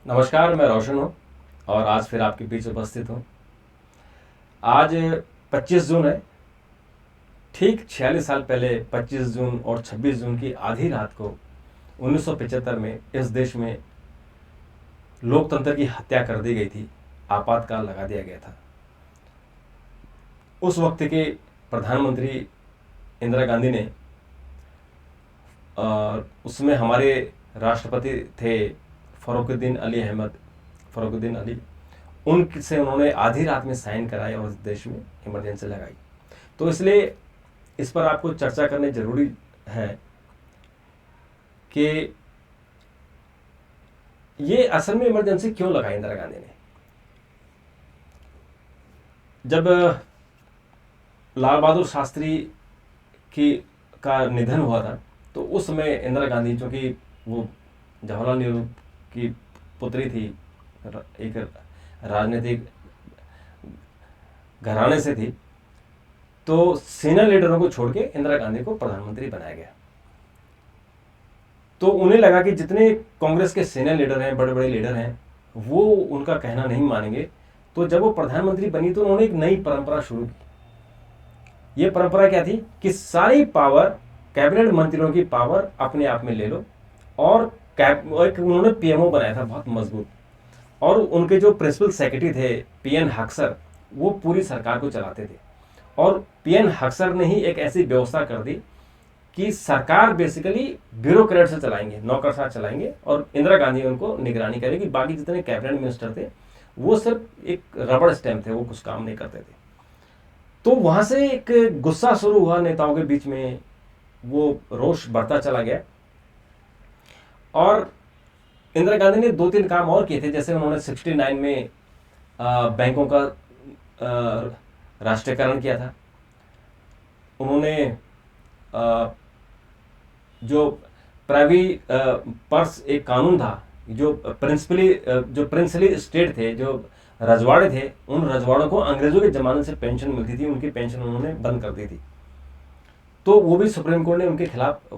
नमस्कार, मैं रोशन हूँ और आज फिर आपके बीच उपस्थित हूँ। आज 25 जून है। ठीक 46 साल पहले 25 जून और 26 जून की आधी रात को 1975 में इस देश में लोकतंत्र की हत्या कर दी गई थी। आपातकाल लगा दिया गया था। उस वक्त के प्रधानमंत्री इंदिरा गांधी ने उसमें हमारे राष्ट्रपति थे फ़रुखुद्दीन अली अहमद, फ़रुखुद्दीन अली। उनसे उन्होंने आधी रात में साइन कराए और इस देश में इमरजेंसी लगाई। तो इसलिए इस पर आपको चर्चा करने जरूरी है कि ये असल में इमरजेंसी क्यों लगाई इंदिरा गांधी ने। जब लाल बहादुर शास्त्री की का निधन हुआ था तो उस समय इंदिरा गांधी, चूंकि वो जवाहरलाल नेहरू की पुत्री थी, एक राजनीतिक घराने से थी, तो सीनियर लीडरों को छोड़ के इंदिरा गांधी को प्रधानमंत्री बनाया गया। तो उन्हें लगा कि जितने कांग्रेस के सीनियर लीडर हैं, बड़े बड़े लीडर हैं, वो उनका कहना नहीं मानेंगे। तो जब वो प्रधानमंत्री बनी तो उन्होंने एक नई परंपरा शुरू की। ये परंपरा क्या थी कि सारी पावर, कैबिनेट मंत्रियों की पावर अपने आप में ले लो। और एक उन्होंने पीएमओ बनाया था बहुत मजबूत, और उनके जो प्रिंसिपल सेक्रेटरी थे पीएन हक्सर, वो पूरी सरकार को चलाते थे। और पीएन हक्सर ने ही एक ऐसी व्यवस्था कर दी कि सरकार बेसिकली ब्यूरोक्रेट से चलाएंगे, नौकरशाह चलाएंगे, और इंदिरा गांधी उनको निगरानी करेगी। बाकी जितने कैबिनेट मिनिस्टर थे वो सिर्फ एक रबड़ स्टैम्प थे, वो कुछ काम नहीं करते थे। तो वहां से एक गुस्सा शुरू हुआ नेताओं के बीच में, वो रोष बढ़ता चला गया। और इंदिरा गांधी ने 2-3 काम और किए थे। जैसे उन्होंने 69 में बैंकों का राष्ट्रीयकरण किया था। उन्होंने जो प्राइवी पर्स एक कानून था, जो प्रिंसली स्टेट थे, जो रजवाड़े थे, उन रजवाड़ों को अंग्रेजों के जमाने से पेंशन मिलती थी, उनकी पेंशन उन्होंने बंद कर दी थी। तो वो भी सुप्रीम कोर्ट ने उनके खिलाफ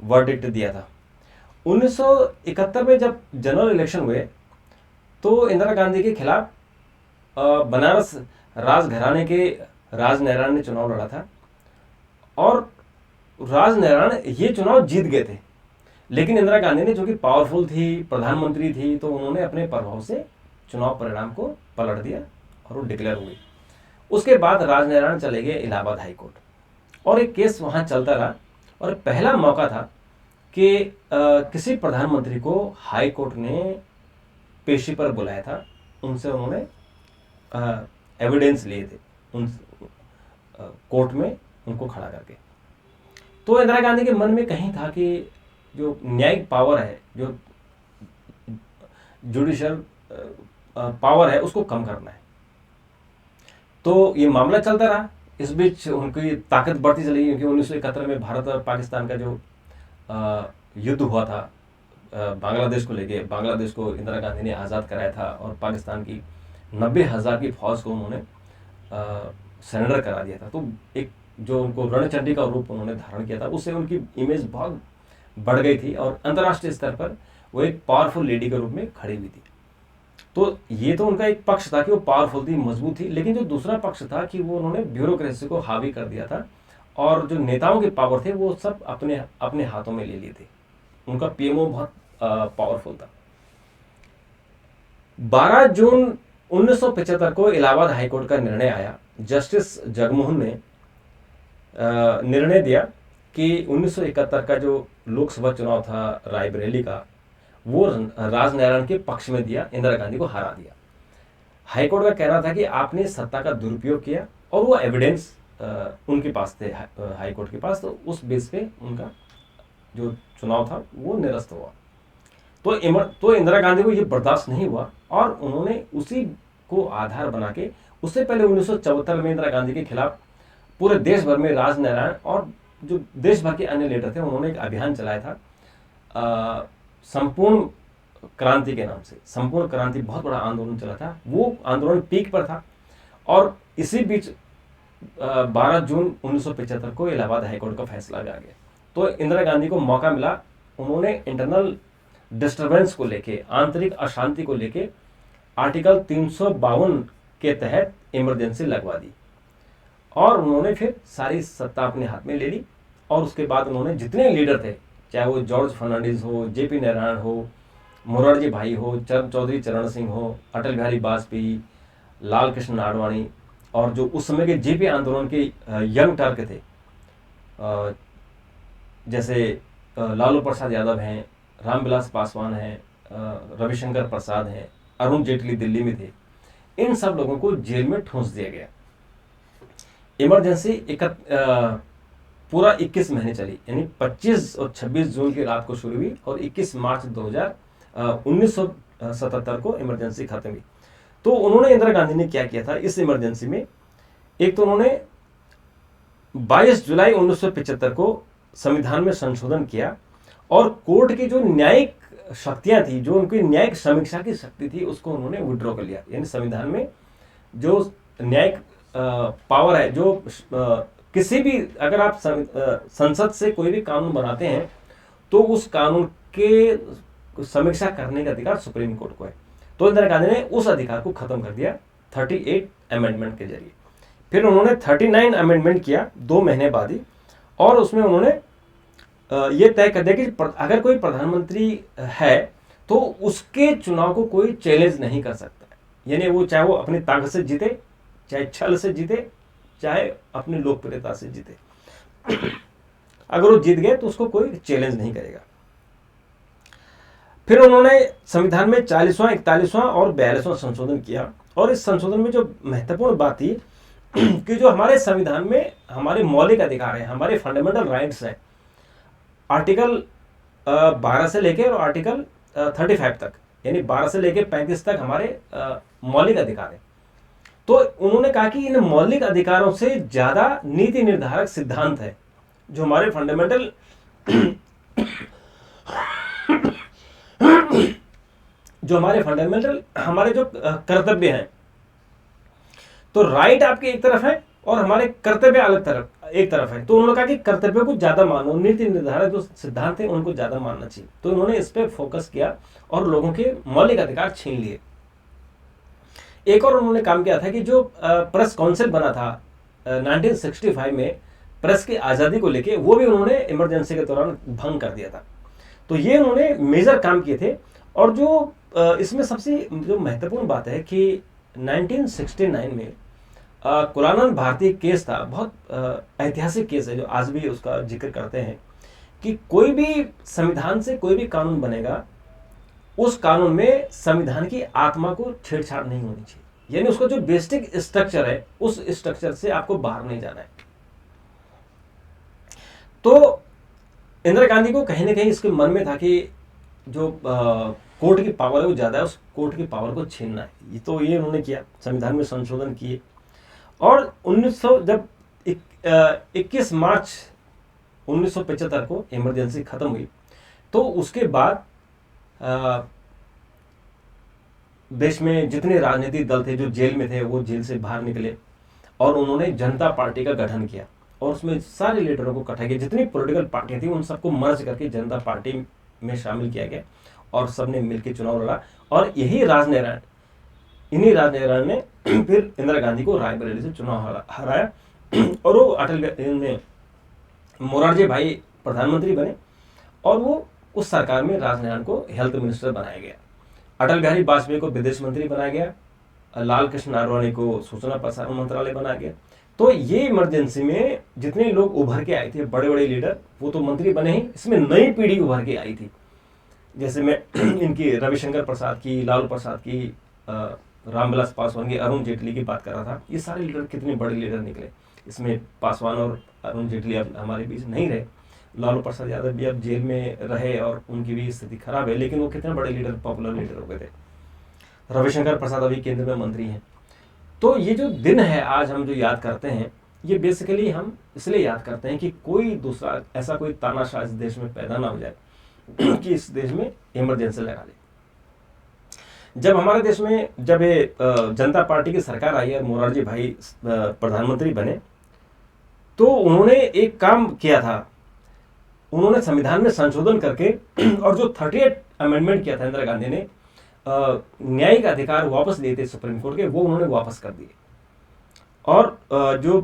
वर्डिक्ट दिया था। 1971 में जब जनरल इलेक्शन हुए तो इंदिरा गांधी के खिलाफ बनारस राजघराने के राज नारायण ने चुनाव लड़ा था, और राज नारायण ये चुनाव जीत गए थे। लेकिन इंदिरा गांधी ने, जो कि पावरफुल थी, प्रधानमंत्री थी, तो उन्होंने अपने प्रभाव से चुनाव परिणाम को पलट दिया और वो डिक्लेयर हुई। उसके बाद राज नारायण चले गए इलाहाबाद हाई कोर्ट, और एक केस वहां चलता रहा। और पहला मौका था कि किसी प्रधानमंत्री को हाई कोर्ट ने पेशी पर बुलाया था। उनसे उन्होंने एविडेंस लिए थे, उन कोर्ट में उनको खड़ा करके। तो इंदिरा गांधी के मन में कहीं था कि जो न्यायिक पावर है, जो जुडिशियल पावर है, उसको कम करना है। तो ये मामला चलता रहा। इस बीच उनकी ताकत बढ़ती चली, क्योंकि 1971 में भारत और पाकिस्तान का जो युद्ध हुआ था बांग्लादेश को लेके, बांग्लादेश को इंदिरा गांधी ने आज़ाद कराया था, और पाकिस्तान की 90,000 की फौज को उन्होंने सरेंडर करा दिया था। तो एक जो उनको रणचंडी का रूप उन्होंने धारण किया था, उससे उनकी इमेज बहुत बढ़ गई थी, और अंतर्राष्ट्रीय स्तर पर वो एक पावरफुल लेडी के रूप में खड़ी हुई थी। तो ये तो उनका एक पक्ष था कि वो पावरफुल थी, मजबूत थी। लेकिन जो दूसरा पक्ष था कि वो उन्होंने ब्यूरोक्रेसी को हावी कर दिया था, और जो नेताओं के पावर थे वो सब अपने अपने हाथों में ले लिए थे। उनका पीएमओ बहुत पावरफुल था। 12 जून 1975 को इलाहाबाद हाईकोर्ट का निर्णय आया। जस्टिस जगमोहन ने निर्णय दिया कि 1971 का जो लोकसभा चुनाव था रायबरेली का, वो राज नारायण के पक्ष में दिया, इंदिरा गांधी को हरा दिया। हाईकोर्ट का कहना था कि आपने सत्ता का दुरुपयोग किया, और वो एविडेंस उनके पास थे, हाईकोर्ट के पास। तो उस बेस पे उनका जो चुनाव था वो निरस्त हुआ। तो इंदिरा गांधी को ये बर्दाश्त नहीं हुआ, और उन्होंने उसी को आधार बना के, उससे पहले 1974 में इंदिरा गांधी के खिलाफ पूरे देश भर में राज नारायण और जो देश भर के अन्य लीडर थे, उन्होंने एक अभियान चलाया था संपूर्ण क्रांति के नाम से। संपूर्ण क्रांति बहुत बड़ा आंदोलन चला था, वो आंदोलन पीक पर था। और इसी बीच 12 जून 1975 को इलाहाबाद हाईकोर्ट का फैसला आ गया। तो इंदिरा गांधी को मौका मिला, उन्होंने इंटरनल डिस्टरबेंस को लेके, आंतरिक अशांति को लेके आर्टिकल 352 के तहत इमरजेंसी लगवा दी और उन्होंने फिर सारी सत्ता अपने हाथ में ले ली। और उसके बाद उन्होंने जितने लीडर थे, चाहे वो जॉर्ज फर्नांडिस हो, जेपी नारायण हो, मोरारजी भाई हो, चौधरी चरण सिंह हो, अटल बिहारी वाजपेयी, लाल कृष्ण आडवाणी और जो उस समय के जेपी आंदोलन के यंग टर्क थे, जैसे लालू प्रसाद यादव हैं, रामविलास पासवान हैं, रविशंकर प्रसाद हैं, अरुण जेटली दिल्ली में थे, इन सब लोगों को जेल में ठूंस दिया गया। इमरजेंसी पूरा 21 महीने चली, यानी 25 और 26 जून की रात को शुरू हुई और 21 मार्च 1977 को इमरजेंसी खत्म हुई। तो उन्होंने, इंदिरा गांधी ने क्या किया था इस इमरजेंसी में, एक तो उन्होंने 22 जुलाई 1975 को संविधान में संशोधन किया और कोर्ट की जो न्यायिक शक्तियां थी, जो उनकी न्यायिक समीक्षा की शक्ति थी, उसको उन्होंने विड्रॉ कर लिया। यानी संविधान में जो न्यायिक पावर है, जो किसी भी, अगर आप संसद से कोई भी कानून बनाते हैं तो उस कानून के समीक्षा करने का अधिकार सुप्रीम कोर्ट को है। तो इंदिरा गांधी ने उस अधिकार को खत्म कर दिया 38 अमेंडमेंट के जरिए। फिर उन्होंने 39 अमेंडमेंट किया 2 महीने बाद ही, और उसमें उन्होंने ये तय कर दिया कि अगर कोई प्रधानमंत्री है तो उसके चुनाव को कोई चैलेंज नहीं कर सकता। यानी वो चाहे वो अपनी ताकत से जीते, चाहे छल से जीते, चाहे अपनी लोकप्रियता से जीते, अगर वो जीत गए तो उसको कोई चैलेंज नहीं करेगा। फिर उन्होंने संविधान में 40वां, 41वां और 42वां संशोधन किया। और इस संशोधन में जो महत्वपूर्ण बात थी कि जो हमारे संविधान में हमारे मौलिक अधिकार हैं, हमारे फंडामेंटल राइट्स हैं, आर्टिकल 12 से लेकर और आर्टिकल 35 तक, यानी 12 से लेकर 35 तक हमारे मौलिक अधिकार हैं। तो उन्होंने कहा कि इन मौलिक अधिकारों से ज्यादा नीति निर्धारक सिद्धांत है, जो हमारे फंडामेंटल हमारे जो कर्तव्य हैं। तो राइट आपके एक तरफ है और हमारे कर्तव्य एक तरफ है। तो उन्होंने कहा कि कर्तव्य को ज्यादा मानो, नीति निर्धारक जो सिद्धांत है उनको ज्यादा मानना चाहिए। तो उन्होंने इस पर फोकस किया और लोगों के मौलिक अधिकार छीन लिए। एक और उन्होंने काम किया था कि जो प्रेस काउंसिल बना था 1965 में प्रेस की आज़ादी को लेके, वो भी उन्होंने इमरजेंसी के दौरान भंग कर दिया था। तो ये उन्होंने मेजर काम किए थे। और जो इसमें सबसे जो महत्वपूर्ण बात है कि 1969 में कुलानंद भारती केस था, बहुत ऐतिहासिक केस है जो आज भी उसका जिक्र करते हैं कि कोई भी संविधान से कोई भी कानून बनेगा, उस कानून में संविधान की आत्मा को छेड़छाड़ नहीं होनी चाहिए। यानी उसका जो बेसिक स्ट्रक्चर है, उस स्ट्रक्चर से आपको बाहर नहीं जाना है। तो इंदिरा गांधी को कहीं ना कहीं इसके मन में था कि जो कोर्ट की पावर है वो ज्यादा है, उस कोर्ट की पावर को छीनना है। तो ये उन्होंने किया, संविधान में संशोधन किए। और 21 मार्च 1975 को इमरजेंसी खत्म हुई। तो उसके बाद देश में जितने राजनीतिक दल थे जो जेल में थे, वो जेल से बाहर निकले और उन्होंने जनता पार्टी का गठन किया और उसमें सारे लीडरों को इकट्ठा किया। जितनी पॉलिटिकल पार्टियां थी उन सबको मर्ज करके जनता पार्टी में शामिल किया गया और सबने मिलकर चुनाव लड़ा। और इन्हीं राजनारायण ने फिर इंदिरा गांधी को रायबरेली से चुनाव हराया और वो अटल मोरारजी भाई प्रधानमंत्री बने और वो उस सरकार में राजनारायण को हेल्थ मिनिस्टर बनाया गया, अटल बिहारी वाजपेयी को विदेश मंत्री बनाया गया, लाल कृष्ण आडवाणी को सूचना प्रसारण मंत्रालय बनाया गया। तो ये इमरजेंसी में जितने लोग उभर के आए थे, बड़े बड़े लीडर, वो तो मंत्री बने ही, इसमें नई पीढ़ी उभर के आई थी। जैसे मैं इनकी रविशंकर प्रसाद की, लालू प्रसाद की, रामविलास पासवान की, अरुण जेटली की बात कर रहा था। ये सारे लीडर कितने बड़े लीडर निकले। इसमें पासवान और अरुण जेटली अब हमारे बीच नहीं रहे, लालू प्रसाद यादव भी अब जेल में रहे और उनकी भी स्थिति खराब है, लेकिन वो कितने बड़े लीडर, पॉपुलर लीडर हो गए थे। रविशंकर प्रसाद अभी केंद्र में मंत्री हैं। तो ये जो दिन है आज हम जो याद करते हैं, ये बेसिकली हम इसलिए याद करते हैं कि कोई दूसरा ऐसा कोई तानाशाह इस देश में पैदा ना हो जाए कि इस देश में इमरजेंसी लगा ले। जब हमारे देश में जब ये जनता पार्टी की सरकार आई है, मोरारजी भाई प्रधानमंत्री बने, तो उन्होंने एक काम किया था। उन्होंने संविधान में संशोधन करके और जो 38 अमेंडमेंट किया था इंदिरा गांधी ने, न्यायिक अधिकार वापस लिए थे सुप्रीम कोर्ट के, वो उन्होंने वापस कर दिए। और जो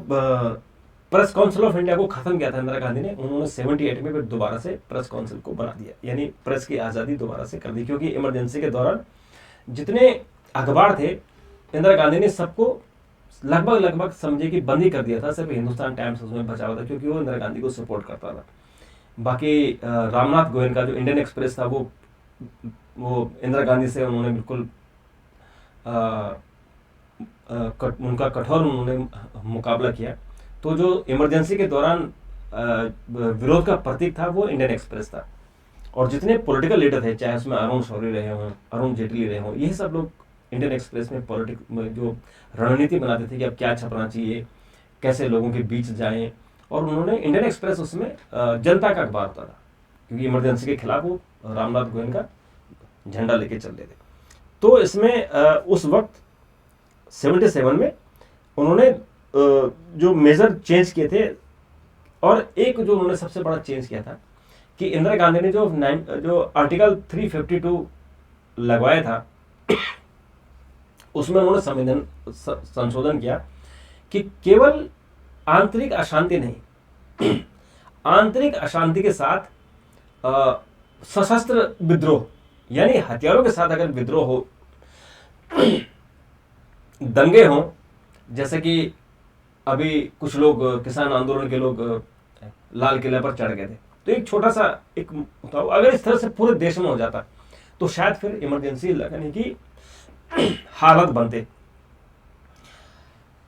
प्रेस काउंसिल ऑफ इंडिया को खत्म किया था इंदिरा गांधी ने, उन्होंने 78 में फिर दोबारा से प्रेस काउंसिल को बना दिया, यानी प्रेस की आज़ादी दोबारा से कर दी। क्योंकि इमरजेंसी के दौरान जितने अखबार थे, इंदिरा गांधी ने सबको लगभग समझे कि बंद ही कर दिया था, सिर्फ हिंदुस्तान टाइम्स उसमें बचा हुआ था, क्योंकि वो इंदिरा गांधी को सपोर्ट करता था। बाकी रामनाथ गोयन का जो इंडियन एक्सप्रेस था, वो इंदिरा गांधी से उन्होंने बिल्कुल उनका कठोर उन्होंने मुकाबला किया। तो जो इमरजेंसी के दौरान विरोध का प्रतीक था वो इंडियन एक्सप्रेस था। और जितने पॉलिटिकल लीडर थे, चाहे उसमें अरुण शौरी रहे हों, अरुण जेटली रहे हों, यही सब लोग इंडियन एक्सप्रेस में पॉलिटिक्स में जो रणनीति बनाते थे कि अब क्या छपना चाहिए, कैसे लोगों के बीच जाएं। और उन्होंने इंडियन एक्सप्रेस उसमें जनता का अखबार होता था, क्योंकि इमरजेंसी के खिलाफ वो रामनाथ गोयन का झंडा लेके चल रहे थे। तो इसमें उस वक्त 77 में उन्होंने जो मेजर चेंज किए थे, और एक जो उन्होंने सबसे बड़ा चेंज किया था कि इंदिरा गांधी ने जो आर्टिकल 352 लगवाया था, उसमें उन्होंने संविधान संशोधन किया कि केवल आंतरिक अशांति नहीं, आंतरिक अशांति के साथ सशस्त्र विद्रोह, यानी हथियारों के साथ अगर विद्रोह हो, दंगे हों, जैसे कि अभी कुछ लोग किसान आंदोलन के लोग लाल किले पर चढ़ गए थे, तो एक छोटा सा एक अगर इस तरह से पूरे देश में हो जाता तो शायद फिर इमरजेंसी लगने की हालत बनते।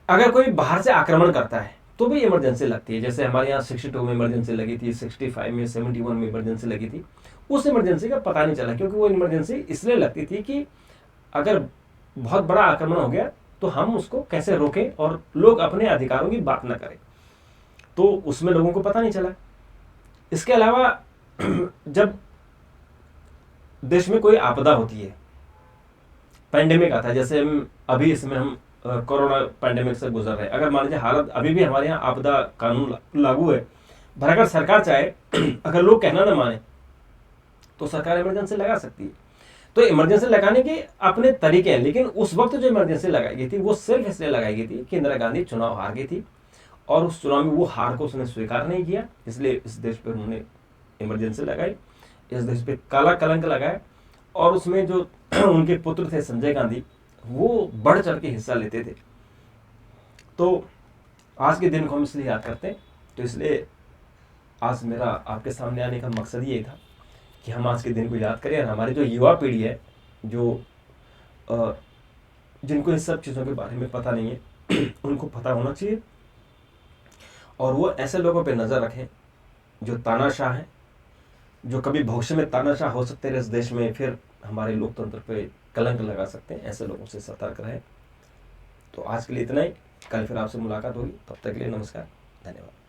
अगर कोई बाहर से आक्रमण करता है तो भी इमरजेंसी लगती है, जैसे हमारे यहाँ 62 में इमरजेंसी लगी थी, 65 में, 71 में इमरजेंसी लगी थी। उस इमरजेंसी का पता नहीं चला, क्योंकि वो इमरजेंसी इसलिए लगती थी कि अगर बहुत बड़ा आक्रमण हो गया तो हम उसको कैसे रोकें और लोग अपने अधिकारों की बात ना करें। तो उसमें लोगों को पता नहीं चला। इसके अलावा जब देश में कोई आपदा होती है, पैंडेमिक आता है, जैसे अभी इसमें हम कोरोना पैंडेमिक से गुजर रहे हैं, अगर मान लीजिए हालत अभी भी हमारे यहाँ आपदा कानून लागू है, पर अगर सरकार चाहे, अगर लोग कहना ना माने, तो सरकार इमरजेंसी लगा सकती है। तो इमरजेंसी लगाने के अपने तरीके हैं, लेकिन उस वक्त जो इमरजेंसी लगाई गई थी वो सिर्फ इसलिए लगाई गई थी कि इंदिरा गांधी चुनाव हार गई थी, और उस चुनाव में वो हार को उसने स्वीकार नहीं किया, इसलिए इस देश पर उन्होंने इमरजेंसी लगाई, इस देश पे काला कलंक लगाया। और उसमें जो उनके पुत्र थे संजय गांधी, वो बढ़ चढ़ के हिस्सा लेते थे। तो आज के दिन को हम इसलिए याद करते हैं। तो इसलिए आज मेरा आपके सामने आने का मकसद ये था कि हम आज के दिन को याद करें, और हमारी जो युवा पीढ़ी है, जो जिनको इस सब चीज़ों के बारे में पता नहीं है, उनको पता होना चाहिए, और वो ऐसे लोगों पे नज़र रखें जो तानाशाह हैं, जो कभी भविष्य में तानाशाह हो सकते हैं इस देश में, फिर हमारे लोकतंत्र पे कलंक लगा सकते हैं। ऐसे लोगों से सतर्क रहें। तो आज के लिए इतना ही, कल फिर आपसे मुलाकात होगी, तब तक के लिए नमस्कार, धन्यवाद।